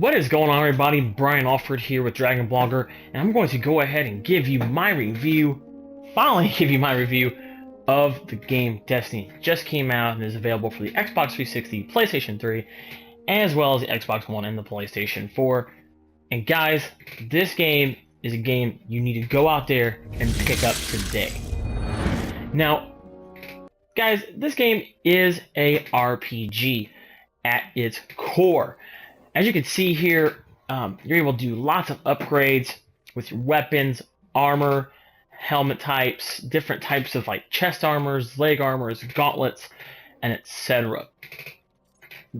What is going on, everybody? Brian Alford here with Dragon Blogger, and I'm going to go ahead and give you my review, finally give you my review of the game Destiny. It just came out and is available for the Xbox 360, PlayStation 3, as well as the Xbox One and the PlayStation 4. And guys, this game is a game you need to go out there and pick up today. Now, guys, this game is a RPG at its core. As you can see here, you're able to do lots of upgrades with your weapons, armor, helmet types, different types of like chest armors, leg armors, gauntlets, and etc.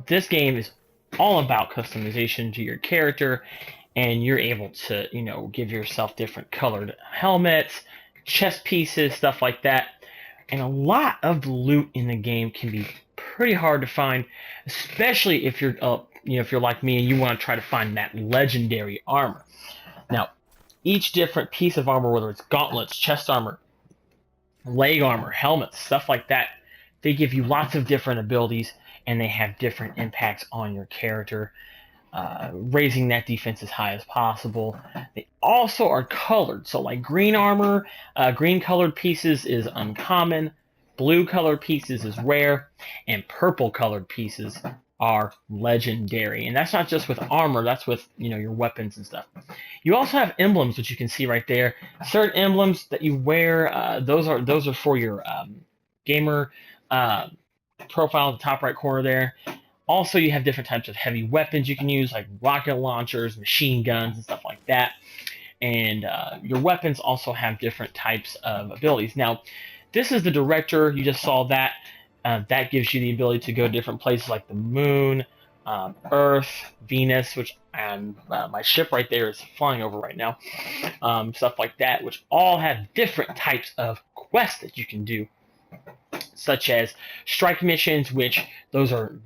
This game is all about customization to your character, and you're able to, give yourself different colored helmets, chest pieces, stuff like that. And a lot of the loot in the game can be pretty hard to find, especially if you're if you're like me and you want to try to find that legendary armor. Now, each different piece of armor, whether it's gauntlets, chest armor, leg armor, helmets, stuff like that, they give you lots of different abilities, and they have different impacts on your character, raising that defense as high as possible. They also are colored, so like green armor, green colored pieces is uncommon, blue colored pieces is rare, and purple colored pieces are legendary. And that's not just with armor, that's with your weapons and stuff. You also have emblems, which you can see right there. Certain emblems that you wear, those are for your gamer profile at the top right corner there. Also, you have different types of heavy weapons you can use, like rocket launchers, machine guns, and stuff like that. And your weapons also have different types of abilities. Now, this is the director. You just saw that. That gives you the ability to go to different places like the moon, Earth, Venus, which my ship right there is flying over right now. Stuff like that, which all have different types of quests that you can do, such as strike missions, which those are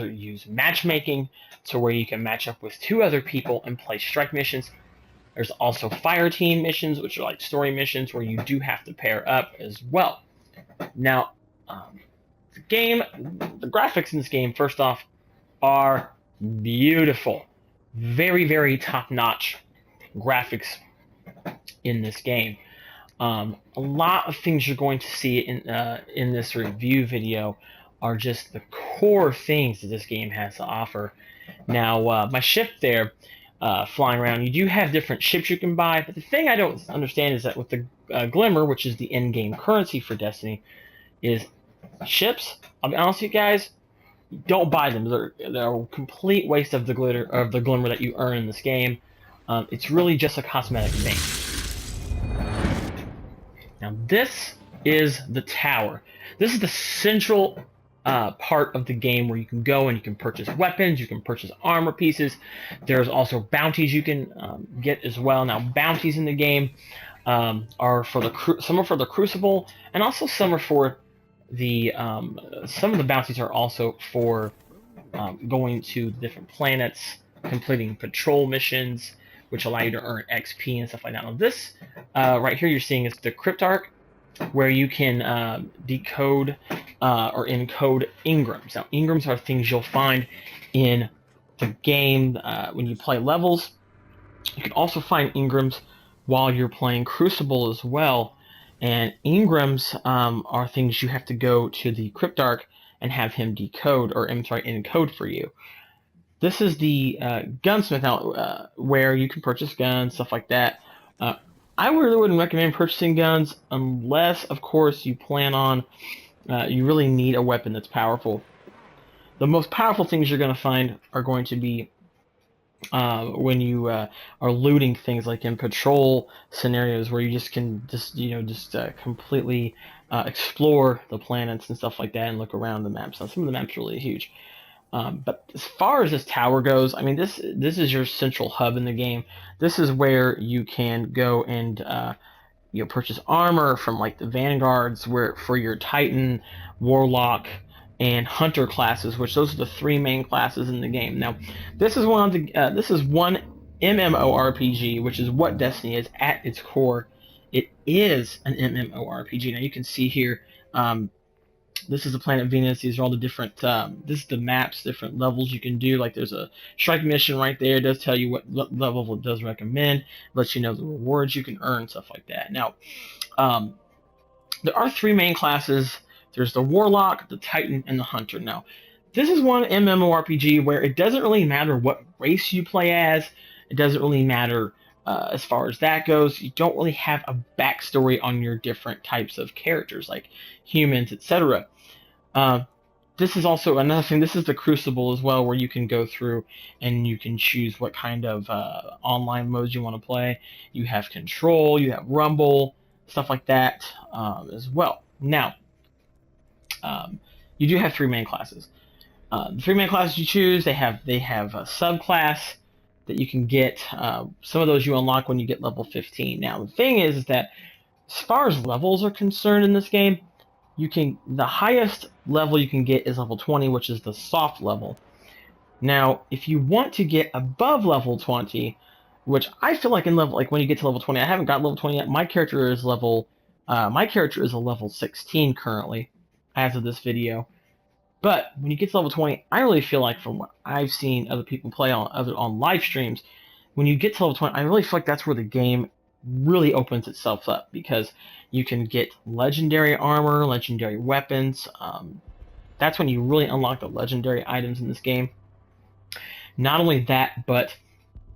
use matchmaking, to where you can match up with two other people and play strike missions. There's also fire team missions, which are like story missions where you do have to pair up as well. Now, the graphics in this game, first off, are beautiful. Very, very top-notch graphics in this game. A lot of things you're going to see in this review video are just the core things that this game has to offer. Now, my ship there, flying around, you do have different ships you can buy, but the thing I don't understand is that with the Glimmer, which is the in-game currency for Destiny, is ships. I'll be honest with you guys, don't buy them. They're a complete waste of the Glimmer that you earn in this game. It's really just a cosmetic thing. Now, this is the tower. This is the central part of the game where you can go and you can purchase weapons, you can purchase armor pieces. There's also bounties you can get as well. Now, bounties in the game are for some are for the Crucible, and also some are for some of the bounties are also for going to different planets, completing patrol missions, which allow you to earn XP and stuff like that. Now, this right here you're seeing is the Cryptarch, where you can decode or encode engrams. Now, engrams are things you'll find in the game when you play levels. You can also find engrams while you're playing Crucible as well. And engrams are things you have to go to the Cryptarch and have him encode for you. This is the gunsmith now, where you can purchase guns, stuff like that. I really wouldn't recommend purchasing guns unless, of course, you plan on, you really need a weapon that's powerful. The most powerful things you're going to find are going to be when you are looting things, like in patrol scenarios where you just can completely explore the planets and stuff like that and look around the maps. Now, some of the maps are really huge. But as far as this tower goes, I mean, this is your central hub in the game. This is where you can go and purchase armor from like the Vanguards, for your Titan, Warlock, and Hunter classes, which those are the three main classes in the game. Now, this is one MMORPG, which is what Destiny is at its core. It is an MMORPG. Now, you can see here This is the planet Venus. These are all the different, this is the maps, different levels you can do. Like there's a strike mission right there. It does tell you what level it does recommend. Lets you know the rewards you can earn, stuff like that. Now, there are 3 main classes. There's the Warlock, the Titan, and the Hunter. Now, this is one MMORPG where it doesn't really matter what race you play as. It doesn't really matter as far as that goes. You don't really have a backstory on your different types of characters, like humans, etc. This is also another thing. This is the Crucible as well, where you can go through and you can choose what kind of online modes you want to play. You have Control, you have Rumble, stuff like that as well. Now, you do have 3 main classes. The 3 main classes you choose, they have a subclass that you can get. Some of those you unlock when you get level 15. Now, the thing is that as far as levels are concerned in this game, the highest level you can get is level 20, which is the soft level. Now, if you want to get above level 20, which I feel like when you get to level 20, I haven't got level 20 yet. My character is a level 16 currently, as of this video. But when you get to level 20, I really feel like, from what I've seen other people play on live streams, when you get to level 20, I really feel like that's where the game really opens itself up, because you can get legendary armor, legendary weapons. That's when you really unlock the legendary items in this game. Not only that, but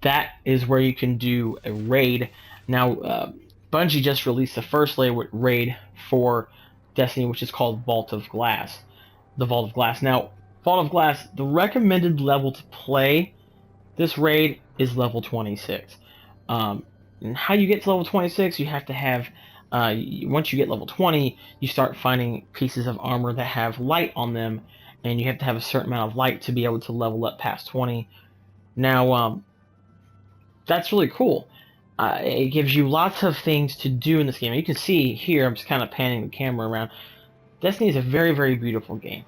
that is where you can do a raid. Now, Bungie just released the first raid for Destiny, which is called Vault of Glass. The Vault of Glass. Now, Vault of Glass, the recommended level to play this raid is level 26. And how you get to level 26, you have to have, once you get level 20, you start finding pieces of armor that have light on them, and you have to have a certain amount of light to be able to level up past 20. Now, that's really cool. It gives you lots of things to do in this game. You can see here, I'm just kind of panning the camera around. Destiny is a very, very beautiful game.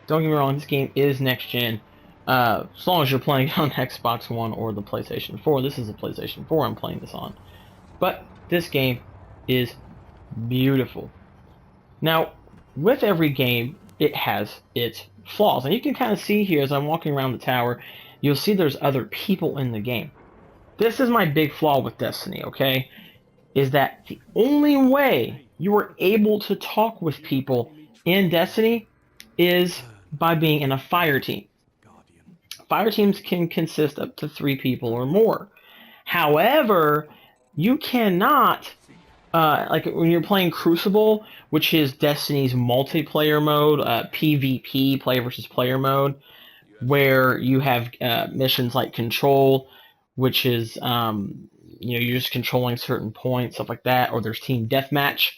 Don't get me wrong, this game is next gen. As long as you're playing on Xbox One or the PlayStation 4. This is a PlayStation 4 I'm playing this on. But this game is beautiful. Now, with every game, it has its flaws. And you can kind of see here as I'm walking around the tower, you'll see there's other people in the game. This is my big flaw with Destiny, okay? Is that the only way you are able to talk with people in Destiny is by being in a fire team. Fire teams can consist up to 3 people or more. However, you cannot, like when you're playing Crucible, which is Destiny's multiplayer mode, PvP, player versus player mode, where you have missions like Control, which is, you're just controlling certain points, stuff like that, or there's Team Deathmatch.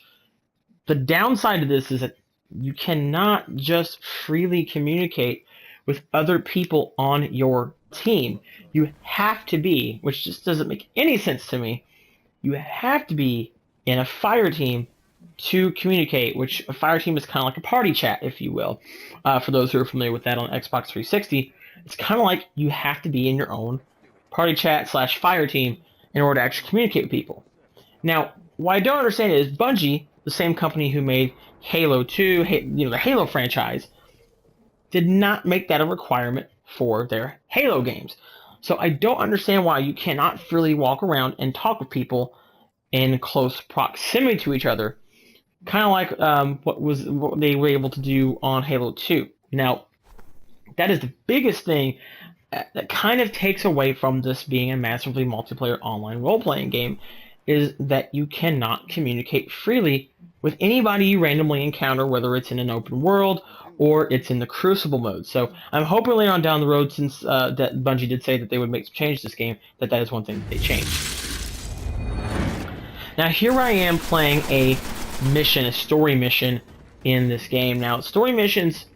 The downside to this is that you cannot just freely communicate with other people on your team. You have to be, which just doesn't make any sense to me, you have to be in a fire team to communicate, which a fire team is kind of like a party chat, if you will. For those who are familiar with that on Xbox 360, it's kind of like you have to be in your own party chat / fire team in order to actually communicate with people. Now, what I don't understand is Bungie, the same company who made Halo 2, the Halo franchise, did not make that a requirement for their Halo games. So I don't understand why you cannot freely walk around and talk with people in close proximity to each other, kind of like what they were able to do on Halo 2. Now, that is the biggest thing that kind of takes away from this being a massively multiplayer online role-playing game, is that you cannot communicate freely with anybody you randomly encounter, whether it's in an open world or it's in the Crucible mode. So I'm hoping later on down the road, since that Bungie did say that they would make some changes to this game, that is one thing that they changed. Now here I am playing a story mission in this game. Now story missions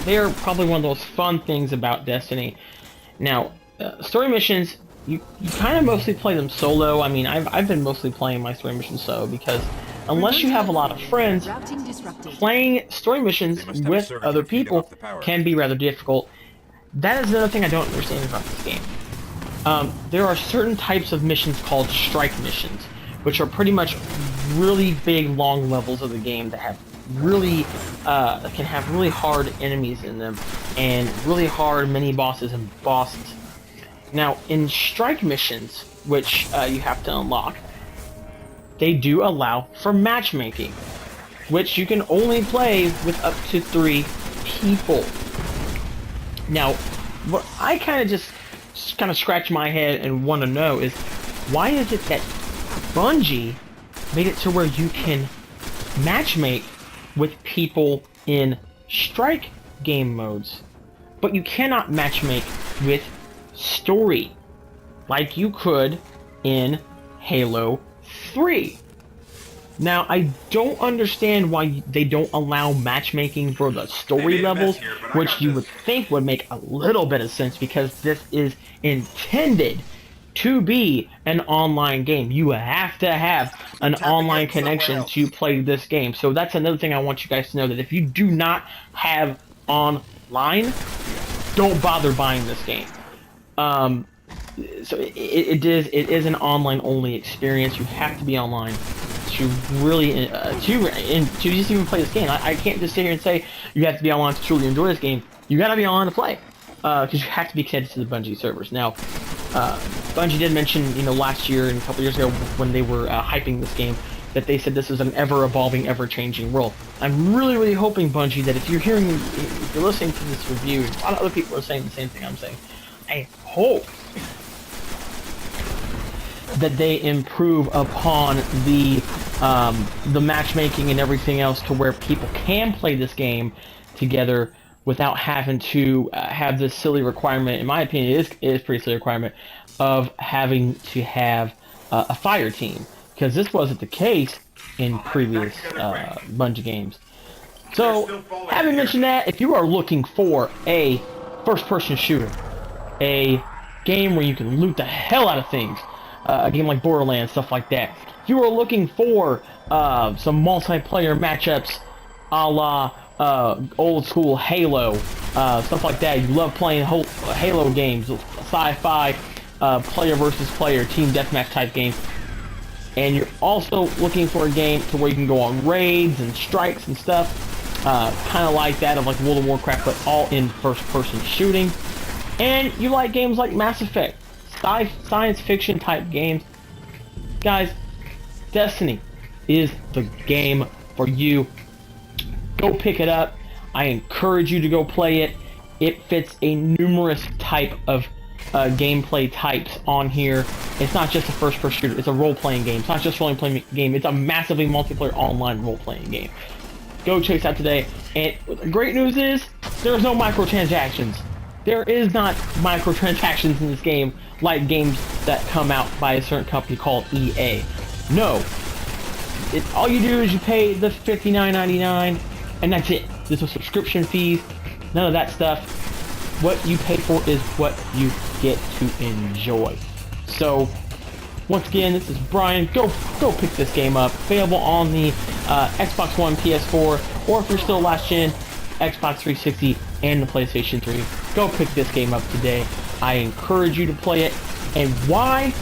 they're probably one of those fun things about Destiny. Now, story missions, you kind of mostly play them solo. I mean, I've been mostly playing my story missions solo, because unless you have a lot of friends, playing story missions with other people can be rather difficult. That is another thing I don't understand about this game. There are certain types of missions called strike missions, which are pretty much really big, long levels of the game that have really can have really hard enemies in them and really hard mini bosses and bosses. Now, in strike missions, which you have to unlock, they do allow for matchmaking, which you can only play with up to 3 people. Now, what I kind of scratch my head and want to know is, why is it that Bungie made it to where you can matchmake with people in strike game modes, but you cannot matchmake with story like you could in Halo 3? Now, I don't understand why they don't allow matchmaking for the story levels, which you would think would make a little bit of sense, because this is intended to be an online game. You have to have an online connection to play this game. So that's another thing I want you guys to know, that if you do not have online, don't bother buying this game. So it is an online only experience. You have to be online to really to just even play this game. I can't just sit here and say you have to be online to truly enjoy this game. You gotta be online to play, because you have to be connected to the Bungie servers. Now, Bungie did mention, last year and a couple years ago when they were hyping this game, that they said this is an ever-evolving, ever-changing world. I'm really, really hoping, Bungie, that if you're listening to this review, a lot of other people are saying the same thing I'm saying. I hope that they improve upon the matchmaking and everything else to where people can play this game together without having to have this silly requirement. In my opinion, it is a pretty silly requirement of having to have a fire team, because this wasn't the case in previous Bungie games. So, having mentioned that, if you are looking for a first-person shooter, a game where you can loot the hell out of things, a game like Borderlands, stuff like that. If you are looking for some multiplayer matchups a la old school Halo, stuff like that, you love playing Halo games, sci-fi, player versus player, team deathmatch type games, and you're also looking for a game to where you can go on raids and strikes and stuff, kind of like that of like World of Warcraft, but all in first-person shooting, and you like games like Mass Effect, science fiction type games, guys, Destiny is the game for you. Go pick it up. I encourage you to go play it. It fits a numerous type of gameplay types on here. It's not just a first-person shooter. It's a role-playing game. It's not just a role-playing game. It's a massively multiplayer online role-playing game. Go check it out today. And the great news is, there's no microtransactions. There is not microtransactions in this game like games that come out by a certain company called EA. No. All you do is you pay the $59.99, and that's it. There's no subscription fees, none of that stuff. What you pay for is what you get to enjoy. So, once again, this is Brian. Go pick this game up. Available on the Xbox One, PS4, or if you're still last gen, Xbox 360 and the PlayStation 3. Go pick this game up today. I encourage you to play it. And why?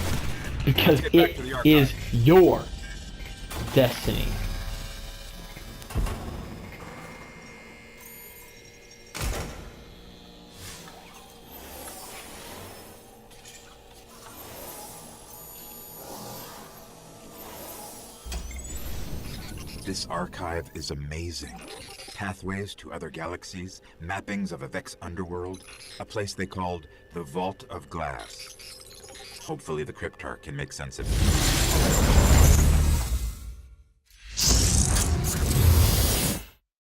Because it is your Destiny. This archive is amazing. Pathways to other galaxies, mappings of a Vex underworld, a place they called the Vault of Glass. Hopefully the Cryptarch can make sense of it.